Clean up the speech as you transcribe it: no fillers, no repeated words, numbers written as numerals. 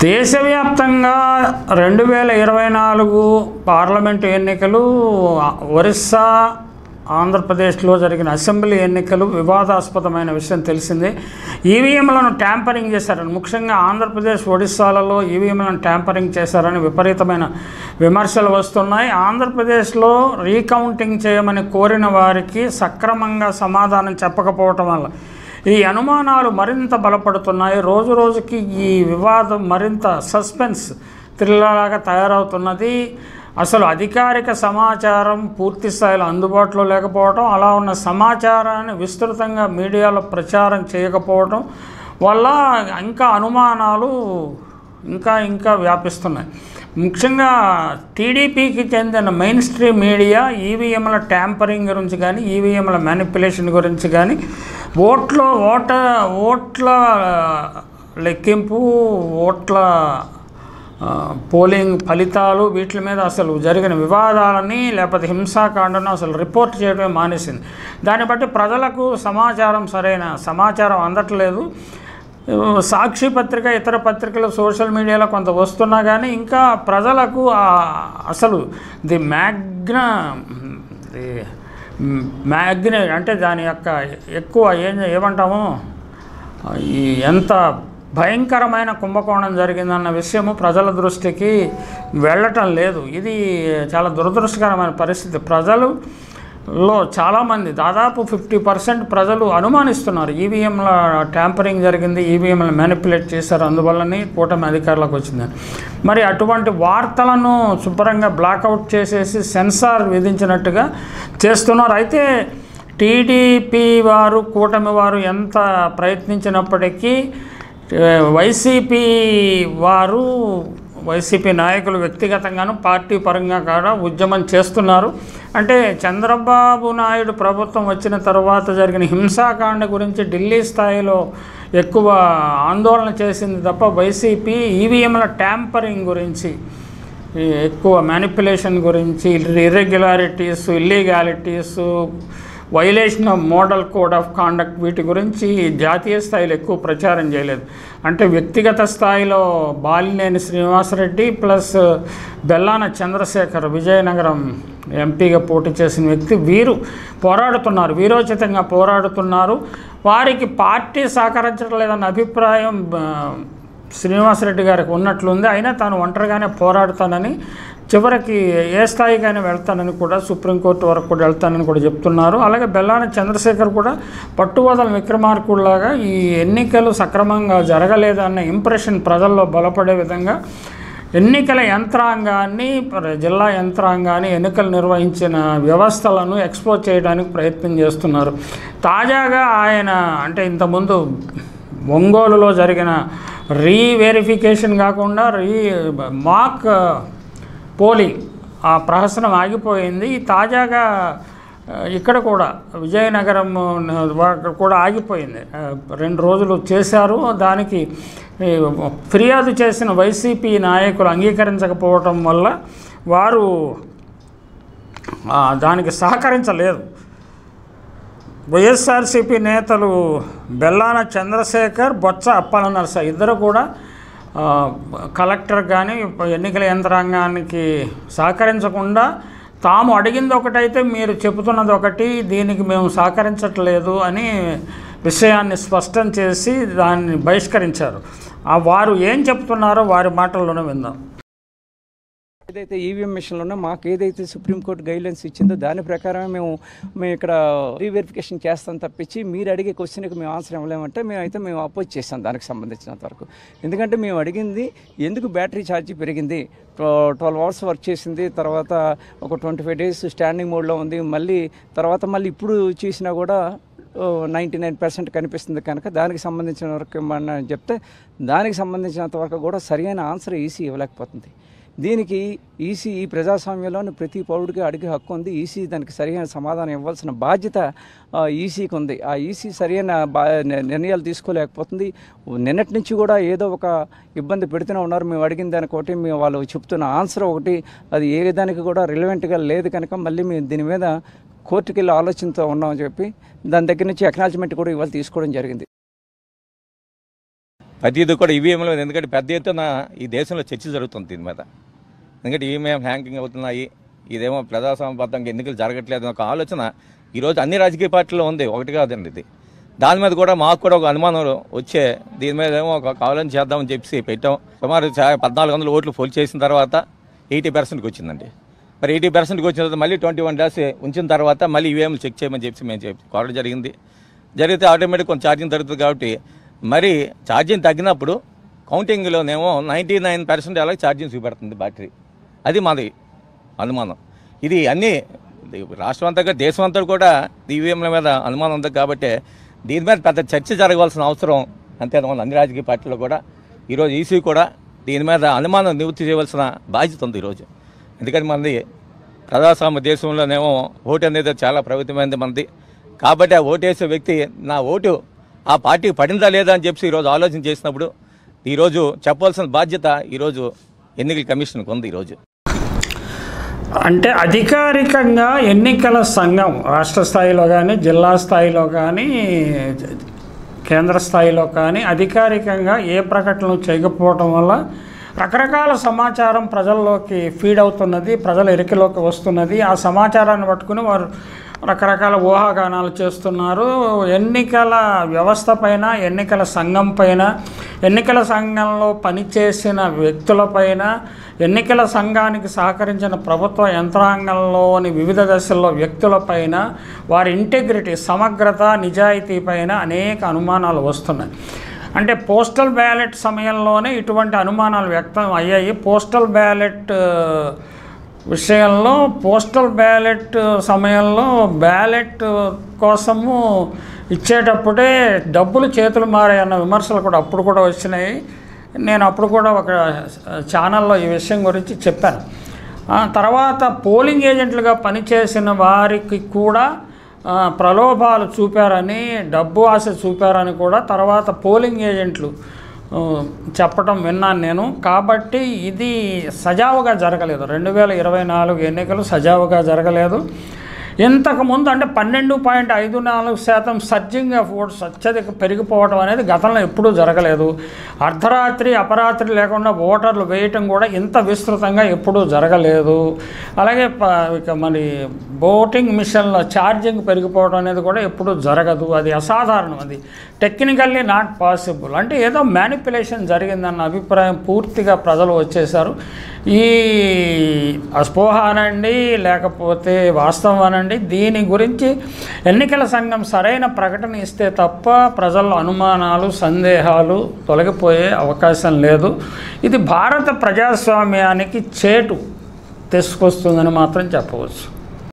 దేశవ్యాప్తంగా 2024 పార్లమెంటు ఎన్నికలు, ఒరిస్సా, ఆంధ్రప్రదేశ్లో జరిగిన అసెంబ్లీ ఎన్నికలు వివాదాస్పదమైన విషయం తెలిసిందే. ఈవీఎంలను ట్యాంపరింగ్ చేశారని, ముఖ్యంగా ఆంధ్రప్రదేశ్, ఒడిస్సాలలో ఈవీఎంలను ట్యాంపరింగ్ చేశారని విపరీతమైన విమర్శలు వస్తున్నాయి. ఆంధ్రప్రదేశ్లో రీకౌంటింగ్ చేయమని కోరిన వారికి సక్రమంగా సమాధానం చెప్పకపోవటం వల్ల ఈ అనుమానాలు మరింత బలపడుతున్నాయి. రోజు రోజుకి ఈ వివాదం మరింత సస్పెన్స్ థ్రిల్లర్లాగా తయారవుతున్నది. అసలు అధికారిక సమాచారం పూర్తి స్థాయిలో అందుబాటులో లేకపోవడం, అలా ఉన్న సమాచారాన్ని విస్తృతంగా మీడియాలో ప్రచారం చేయకపోవడం వల్ల ఇంకా అనుమానాలు ఇంకా వ్యాపిస్తున్నాయి. ముఖ్యంగా టీడీపీకి చెందిన మెయిన్ స్ట్రీమ్ మీడియా ఈవీఎంల ట్యాంపరింగ్ గురించి కానీ, ఈవీఎంల మ్యానిపులేషన్ గురించి కానీ, ఓట్ల లెక్కింపు, ఓట్ల పోలింగ్ ఫలితాలు, వీటి మీద అసలు జరిగిన వివాదాలని లేకపోతే హింసాకాండను అసలు రిపోర్ట్ చేయడమే మానేసింది. దాన్ని బట్టి ప్రజలకు సరైన సమాచారం అందట్లేదు. సాక్షి పత్రిక, ఇతర పత్రికలు, సోషల్ మీడియాలో కొంత వస్తున్నా కానీ ఇంకా ప్రజలకు అసలు మ్యాగ్నెట్ అంటే దాని యొక్క ఎక్కువ ఏమంటాము, ఈ ఎంత భయంకరమైన కుంభకోణం జరిగిందన్న విషయము ప్రజల దృష్టికి వెళ్ళటం లేదు. ఇది చాలా దురదృష్టకరమైన పరిస్థితి. ప్రజలలో చాలామంది, దాదాపు 50% ప్రజలు అనుమానిస్తున్నారు ఈవీఎంల ట్యాంపరింగ్ జరిగింది, ఈవీఎంల మ్యానిపులేట్ చేశారు, అందువల్లనే కూటమి అధికారులకు వచ్చిందని. మరి అటువంటి వార్తలను శుభ్రంగా బ్లాక్అవుట్ చేసేసి సెన్సార్ విధించినట్టుగా చేస్తున్నారు. అయితే టీడీపీ వారు, కూటమి వారు ఎంత ప్రయత్నించినప్పటికీ వైసీపీ నాయకులు వ్యక్తిగతంగాను పార్టీ పరంగా కూడా ఉద్యమం చేస్తున్నారు. అంటే చంద్రబాబు నాయుడు ప్రభుత్వం వచ్చిన తర్వాత జరిగిన హింసాకాండ గురించి ఢిల్లీ స్థాయిలో ఎక్కువ ఆందోళన చేసింది తప్ప వైసీపీ ఈవీఎంల ట్యాంపరింగ్ గురించి, ఎక్కువ మ్యానిపులేషన్ గురించి, irregularities, illegalities, violation of model code of conduct, వీటి గురించి జాతీయ స్థాయిలో ఎక్కువ ప్రచారం చేయలేదు. అంటే వ్యక్తిగత స్థాయిలో బాలినేని శ్రీనివాసరెడ్డి ప్లస్ బెల్లాన చంద్రశేఖర్, విజయనగరం ఎంపీగా పోటీ చేసిన వ్యక్తి, వీరు పోరాడుతున్నారు, వీరోచితంగా పోరాడుతున్నారు. వారికి పార్టీ సహకరించడం లేదన్న అభిప్రాయం శ్రీనివాసరెడ్డి గారికి ఉన్నట్లుంది. అయినా తాను ఒంటరిగానే పోరాడుతానని, చివరికి ఏ స్థాయికైనా వెళ్తానని కూడా, సుప్రీంకోర్టు వరకు కూడా వెళ్తానని కూడా చెప్తున్నారు. అలాగే బెల్లాన చంద్రశేఖర్ కూడా పట్టువదల విక్రమార్కుడిలాగా ఈ ఎన్నికలు సక్రమంగా జరగలేదన్న ఇంప్రెషన్ ప్రజల్లో బలపడే విధంగా ఎన్నికల యంత్రాంగాన్ని, జిల్లా యంత్రాంగాన్ని, ఎన్నికలు నిర్వహించిన వ్యవస్థలను ఎక్స్పోజ్ చేయడానికి ప్రయత్నం చేస్తున్నారు. తాజాగా ఆయన అంటే ఇంతకుముందు ఒంగోలులో జరిగిన రీవెరిఫికేషన్ కాకుండా మాక్ పోలింగ్ ఆ ప్రహసనం ఆగిపోయింది. తాజాగా ఇక్కడ కూడా విజయనగరం కూడా ఆగిపోయింది. 2 రోజులు చేశారు. దానికి ఫిర్యాదు చేసిన వైసీపీ నాయకులు అంగీకరించకపోవటం వల్ల వారు దానికి సహకరించలేదు. వైఎస్ఆర్సీపీ నేతలు బెల్లాన చంద్రశేఖర్, బొత్స అప్పలనరస ఇద్దరు కూడా కలెక్టర్ కానీ ఎన్నికల యంత్రాంగానికి సహకరించకుండా తాము అడిగింది ఒకటైతే మీరు చెబుతున్నది ఒకటి, దీనికి మేము సహకరించట్లేదు అని విషయాన్ని స్పష్టం చేసి దాన్ని బహిష్కరించారు. వారు ఏం చెప్తున్నారో వారి మాటల్లోనే విందాం. ఏదైతే ఈవీఎం మిషన్లోనే మాకు ఏదైతే సుప్రీంకోర్టు గైడ్లైన్స్ ఇచ్చిందో దాని ప్రకారమే మేము ఇక్కడ రీవెరిఫికేషన్ చేస్తాం తప్పించి మీరు అడిగే క్వశ్చన్కి మేము ఆన్సర్ ఇవ్వలేమంటే మేము అపోజ్ చేస్తాం దానికి సంబంధించినంత వరకు. ఎందుకంటే మేము అడిగింది ఎందుకు బ్యాటరీ ఛార్జీ పెరిగింది, 12 అవర్స్ వర్క్ చేసింది, తర్వాత ఒక 25 days స్టాండింగ్ మోడ్లో ఉంది, మళ్ళీ ఇప్పుడు చూసినా కూడా 99% కనిపిస్తుంది. కనుక దానికి సంబంధించిన వరకు ఏమన్నా చెప్తే దానికి సంబంధించినంత వరకు కూడా సరైన ఆన్సర్ ఈసీ ఇవ్వలేకపోతుంది. దీనికి ఈసీ, ఈ ప్రజాస్వామ్యంలోని ప్రతి పౌరుడికి అడిగే హక్కు ఉంది. ఈసీ దానికి సరైన సమాధానం ఇవ్వాల్సిన బాధ్యత ఈసీకి ఉంది. ఆ ఈసీ సరైన నిర్ణయాలు తీసుకోలేకపోతుంది. నిన్నటి నుంచి కూడా ఏదో ఒక ఇబ్బంది పెడుతూనే ఉన్నారు. మేము అడిగిన దానికి ఒకటి, వాళ్ళు చెప్తున్న ఆన్సర్ ఒకటి, అది ఏ విధానికి కూడా రిలవెంట్గా లేదు. కనుక మళ్ళీ మేము దీని మీద కోర్టుకి వెళ్ళి ఆలోచనతో ఉన్నామని చెప్పి దాని దగ్గర నుంచి అక్నాలజ్మెంట్ కూడా ఇవాళ తీసుకోవడం జరిగింది. ప్రతిదీ కూడా ఈవీఎంలో, ఎందుకంటే పెద్ద ఎత్తున ఈ దేశంలో చర్చ జరుగుతుంది దీని మీద. ఎందుకంటే ఈవీఎం హ్యాంకింగ్ అవుతున్నాయి, ఇదేమో ప్రజాస్వామ్యబద్ధంగా ఎన్నికలు జరగట్లేదు ఒక ఆలోచన ఈరోజు అన్ని రాజకీయ పార్టీల్లో ఉంది. ఒకటి కాదండి ఇది. దాని మీద కూడా మాకు కూడా ఒక అనుమానం వచ్చే, దీని మీద ఏమో ఒక కావాలని చేద్దామని చెప్పి పెట్టాం. సుమారు 1400 ఓట్లు పోల్ చేసిన తర్వాత 80%కి వచ్చిందండి. మరి 80%కి వచ్చిన తర్వాత మళ్ళీ 21 days ఉంచిన తర్వాత మళ్ళీ ఈవీఎంలు చెక్ చేయమని చెప్పి మేము కోరడం జరిగితే ఆటోమేటిక్ కొంచెం ఛార్జింగ్ తగ్గుతుంది. కాబట్టి మరి ఛార్జింగ్ తగ్గినప్పుడు కౌంటింగ్లోనేమో 99% అలాగే ఛార్జింగ్ చూపెడుతుంది బ్యాటరీ. అది మాది అనుమానం. ఇది అన్నీ రాష్ట్రం అంతా దేశం అంతా కూడా ఈవీఎంల మీద అనుమానం ఉంది. కాబట్టి దీని మీద పెద్ద చర్చ జరగవలసిన అవసరం అంతేనమాట. అన్ని రాజకీయ పార్టీలు కూడా ఈరోజు ఈసీ కూడా దీని మీద అనుమానం నివృత్తి చేయవలసిన బాధ్యత ఉంది ఈరోజు. ఎందుకంటే మనది ప్రజాస్వామ్య దేశంలోనేమో ఓటు అనేది చాలా ప్రభుత్వమైనది మనది. కాబట్టి ఆ ఓటు వేసే వ్యక్తి నా ఓటు ఆ పార్టీకి పడిందా లేదా అని చెప్పి ఈరోజు ఆలోచన చేసినప్పుడు ఈరోజు చెప్పవలసిన బాధ్యత ఈరోజు ఎన్నికల కమిషన్కి ఉంది. ఈరోజు అంటే అధికారికంగా ఎన్నికల సంఘం రాష్ట్ర స్థాయిలో కానీ, జిల్లా స్థాయిలో కానీ, కేంద్ర స్థాయిలో కానీ అధికారికంగా ఏ ప్రకటనలు చేయకపోవటం వల్ల రకరకాల సమాచారం ప్రజల్లోకి ఫీడ్ అవుతున్నది, ప్రజల ఎరికలోకి వస్తున్నది. ఆ సమాచారాన్ని పట్టుకుని వారు రకరకాల ఊహాగానాలు చేస్తున్నారు. ఎన్నికల వ్యవస్థ పైన, ఎన్నికల సంఘం పైన, ఎన్నికల సంఘంలో పనిచేసిన వ్యక్తులపైన, ఎన్నికల సంఘానికి సహకరించిన ప్రభుత్వ యంత్రాంగంలోని వివిధ దశల్లో వ్యక్తులపైన, వారి ఇంటెగ్రిటీ, సమగ్రత, నిజాయితీ పైన అనేక అనుమానాలు వస్తున్నాయి. అంటే పోస్టల్ బ్యాలెట్ సమయంలోనే ఇటువంటి అనుమానాలు వ్యక్తం అయ్యాయి. పోస్టల్ బ్యాలెట్ విషయంలో, పోస్టల్ బ్యాలెట్ సమయంలో బ్యాలెట్ కోసము ఇచ్చేటప్పుడే డబ్బులు చేతులు మారాయన్న విమర్శలు కూడా అప్పుడు కూడా వచ్చినాయి. నేను అప్పుడు కూడా ఒక ఛానల్లో ఈ విషయం గురించి చెప్పాను. తర్వాత పోలింగ్ ఏజెంట్లుగా పనిచేసిన వారికి కూడా ప్రలోభాలు చూపారని, డబ్బు ఆశ చూపారని కూడా తర్వాత పోలింగ్ ఏజెంట్లు చెప్పటం విన్నాను నేను. కాబట్టి ఇది సజావుగా జరగలేదు. 2024 ఎన్నికలు సజావుగా జరగలేదు. ఇంతకుముందు అంటే 12.54% సర్జింగ్ ఆఫ్ ఓట్స్ అత్యధిక పెరిగిపోవడం అనేది గతంలో ఎప్పుడూ జరగలేదు. అర్ధరాత్రి అపరాత్రి లేకుండా ఓటర్లు వేయటం కూడా ఇంత విస్తృతంగా ఎప్పుడూ జరగలేదు. అలాగే ఇక మరి ఓటింగ్ మిషన్లో ఛార్జింగ్ పెరిగిపోవడం అనేది కూడా ఎప్పుడూ జరగదు. అది అసాధారణం, అది టెక్నికల్లీ నాట్ పాసిబుల్. అంటే ఏదో మ్యానిపులేషన్ జరిగిందన్న అభిప్రాయం పూర్తిగా ప్రజలు వచ్చేశారు. ఈ అస్పోహ అనండి, లేకపోతే వాస్తవం అనండి, దీని గురించి ఎన్నికల సంఘం సరైన ప్రకటన ఇస్తే తప్ప ప్రజల అనుమానాలు, సందేహాలు తొలగిపోయే అవకాశం లేదు. ఇది భారత ప్రజాస్వామ్యానికి చేటు తీసుకొస్తుందని మాత్రం చెప్పవచ్చు.